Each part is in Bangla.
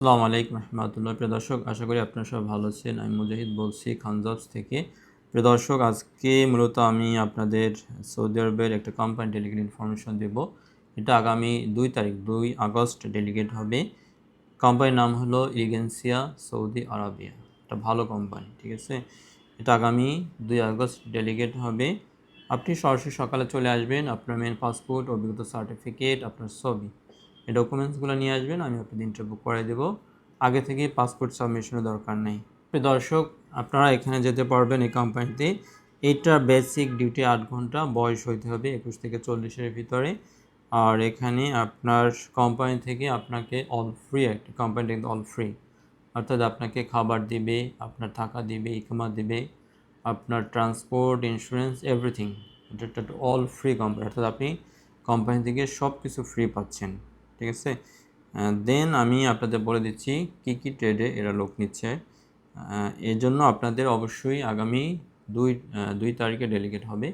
আসসালামু আলাইকুম রহমতুল্লাহ। প্রিয় দর্শক, আশা করি আপনারা সবাই ভালো আছেন। আমি মুজাহিদ বলছি খান জবস থেকে। প্রিয় দর্শক, আজকে মূলত আমি আপনাদের সৌদি আরবের একটা কোম্পানি ডেলিগেট ইনফরমেশন দেব। এটা আগামী 2 তারিখ 2 আগস্ট ডেলিগেট হবে। কোম্পানির নাম হলো ইগেন্সিয়া সৌদি আরাবিয়া। এটা ভালো কোম্পানি, ঠিক আছে। এটা আগামী 2 আগস্ট ডেলিগেট হবে। আপনি সরাসরি সকালে চলে আসবেন। আপনার মেন পাসপোর্ট, অভিজ্ঞতা সার্টিফিকেট, আপনার ছবি, এই ডকুমেন্টসগুলো নিয়ে আসবেন। আমি আপনাদের ইন্টারভিউ করে দেবো। আগে থেকে পাসপোর্ট সাবমিশনের দরকার নেই। প্রিয় দর্শক, আপনারা এখানে যেতে পারবেন এই কোম্পানিতে। এইটার বেসিক ডিউটি 8 ঘন্টা, বয়স হইতে হবে 21 থেকে 40-এর ভিতরে। আর এখানে আপনার কোম্পানি থেকে আপনাকে অল ফ্রি, একটা কোম্পানি থেকে অল ফ্রি, অর্থাৎ আপনাকে খাবার দিবে, আপনার থাকা দিবে, ইকমা দিবে, আপনার ট্রান্সপোর্ট, ইন্স্যুরেন্স, এভরিথিং। এটা অল ফ্রি কোম্পানি, অর্থাৎ আপনি কোম্পানি থেকে সব কিছু ফ্রি পাচ্ছেন, ঠিক আছে। দেন আমি আপনাদের বলে দিচ্ছি কী কী ট্রেডে এরা লোক নিচ্ছে। এর জন্য আপনাদের অবশ্যই আগামী 2 তারিখে ডেলিগেট হবে,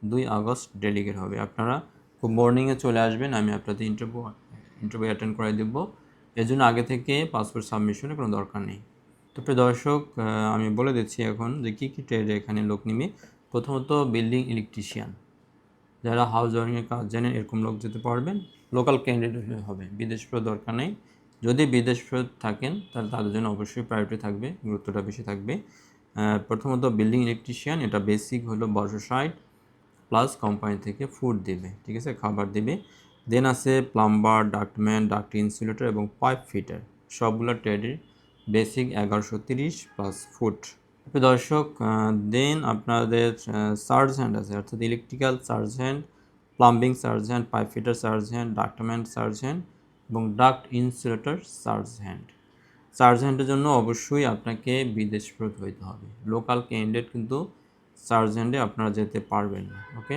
2 আগস্ট ডেলিগেট হবে। আপনারা খুব মর্নিংয়ে চলে আসবেন। আমি আপনাদের ইন্টারভিউ অ্যাটেন্ড করে দেবো। এর জন্য আগে থেকে পাসপোর্ট সাবমিশনের কোনো দরকার নেই। তো প্রিয় দর্শক, আমি বলে দিচ্ছি এখন যে কী কী ট্রেডে এখানে লোক নিবে। প্রথমত বিল্ডিং ইলেকট্রিশিয়ান, যারা হাউস ওয়ারিংয়ের কাজ জানেন এরকম লোক যেতে পারবেন। লোকাল ক্যান্ডিডেট হবে, বিদেশ ফেরত দরকার নেই। যদি বিদেশ ফেরত থাকেন তাহলে তাদের জন্য অবশ্যই প্রায়োরিটি থাকবে, গুরুত্বটা বেশি থাকবে। প্রথমত বিল্ডিং ইলেকট্রিশিয়ান, এটা বেসিক হলো 1260 প্লাস কোম্পানি থেকে ফুড দেবে, ঠিক আছে, খাবার দেবে। দেন আছে প্লাম্বার, ডাক্টম্যান, ডাক্ট ইনসুলেটর এবং পাইপ ফিটার, সবগুলো ট্রেডের বেসিক 1130 প্লাস ফুড। দর্শক, দেন আপনাদের সার্জেন্ট আছে, অর্থাৎ electrical sergeant, plumbing sergeant, pipe fitter sergeant, ductman sergeant এবং ডাক্ট ইনসুলেটর সার্জেন্ট। সার্জেন্টের জন্য অবশ্যই আপনাকে বিদেশ ফেরত হইতে হবে। লোকাল ক্যান্ডিডেট কিন্তু সার্জেন্টে আপনারা যেতে পারবেন না, ওকে।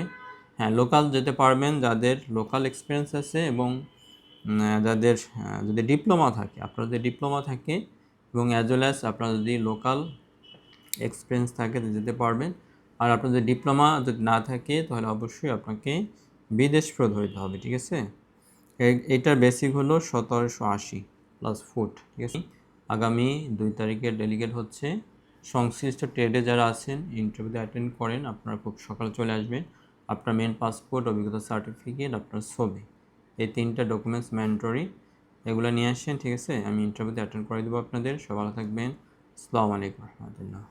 হ্যাঁ, লোকাল যেতে পারবেন যাদের লোকাল এক্সপিরিয়েন্স আছে এবং যাদের যদি ডিপ্লোমা থাকে, আপনার যদি ডিপ্লোমা থাকে এবং অ্যাজ ওয়েল অ্যাজ আপনার যদি লোকাল এক্সপিরিয়েন্স থাকে তো যেতে পারবেন। আর আপনার যদি ডিপ্লোমা যদি না থাকে তাহলে অবশ্যই আপনাকে বিদেশ ফেরত হইতে হবে, ঠিক আছে। এইটার বেসিক হলো 1780 প্লাস ফুড, ঠিক আছে। আগামী 2 তারিখে ডেলিগেট হচ্ছে। সংশ্লিষ্ট ট্রেডে যারা আছেন ইন্টারভিউতে অ্যাটেন্ড করেন, আপনারা খুব সকালে চলে আসবেন। আপনার মেন পাসপোর্ট, অভিজ্ঞতা সার্টিফিকেট, আপনার ছবি, এই 3টা ডকুমেন্টস ম্যান্ডেটরি, এগুলো নিয়ে আসেন, ঠিক আছে। আমি ইন্টারভিউতে অ্যাটেন্ড করে দেবো আপনাদের। সব ভালো থাকবেন। আসসালামু আলাইকুম রহমতুল্লাহ।